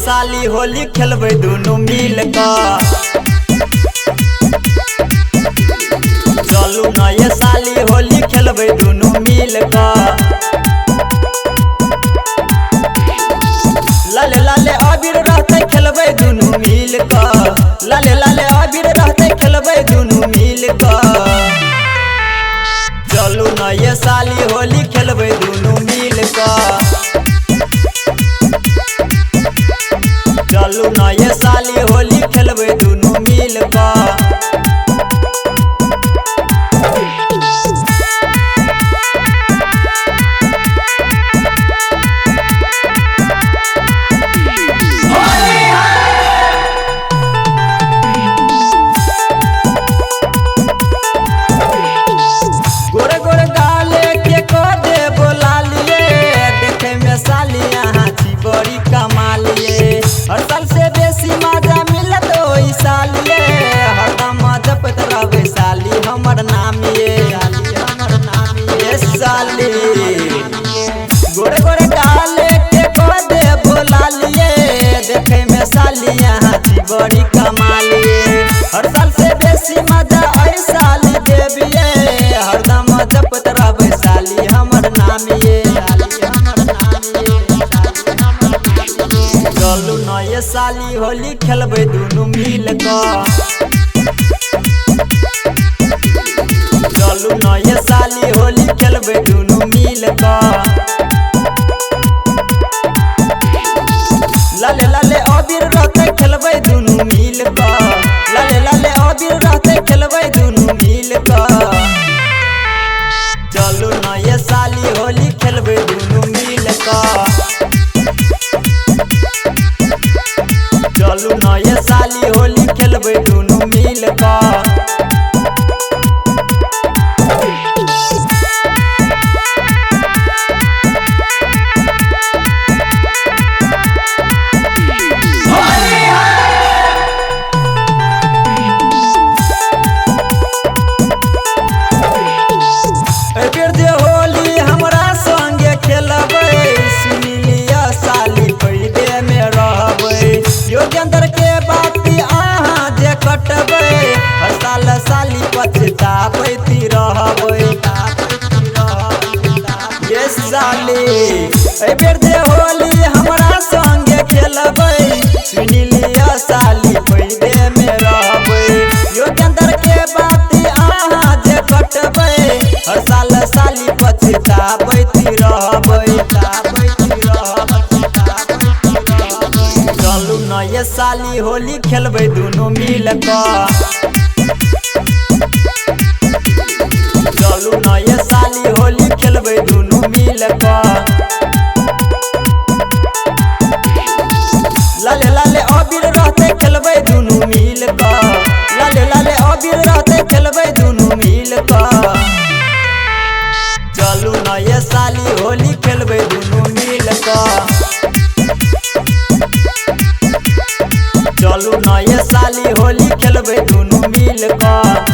साली होली खेलबै दुनू मिल कऽ। चलू न ये साली होली खेलबै दुनू मिल कऽ। लाले लाले अबीर रहते खेलबै दुनू मिल कऽ। लाले लाले अबीर रहते खेलबै दुनू मिल कऽ। चलू न ये साली होली खेलबै दुनू मिल कऽ। चलू न ये साली होली खेलबै दुनू मिल कऽ। हर साल से बेसी मजा मिलत ओई साली हरदम जपत रहबै साली हमर नाम ये साली। गोरे गोरे डाले के कह दे बोला लिए देखे में साली यहाँ छी बड़ी कमालिए। हर साल से बेसी मजा ओई साली देबिए हरदम जपत रहबै साली हमर नाम ये। चलू न ये साली होली खेलबै दुनू मिल कऽ। चलू न ये साली होली खेलबै दुनू मिल कऽ। लाले लाले अबीर रहते खेलबै दुनू मिल कऽ। लाले लाले अबीर रहते खेलबै दुनू मिल कऽ। चलू न ये साली होली खेलबै दुनू मिल कऽ। चलू न ये साली होली खेलबै दुनू मिल कऽ। एकर जे होली हमरा संगे खेलबै सुनी लिया साली पहिले में रहबै। योगेंद्र के बाती अहाँ जे कटबै हर साल साली पछताबैती रहबै। ये साली ए बेर जे होली हमरा संगे खेलबै सुनी लिया साली पहिले में रहबै। योगेंद्र के बाती अहाँ जे कटबै हर साल साली पछताबैती रहबै। चलू न ये साली होली खेलबै दुनू मिल कऽ। चलू न ये साली होली खेलबै दुनू मिल कऽ। लाले लाले अबीर रहते खेलबै दुनू मिल कऽ। लाले लाले अबीर रहते खेलबै दुनू मिल कऽ। चलू न ये साली होली खेलबै दुनू मिल कऽ। चलू न ये साली होली खेलबै दुनू मिल कऽ।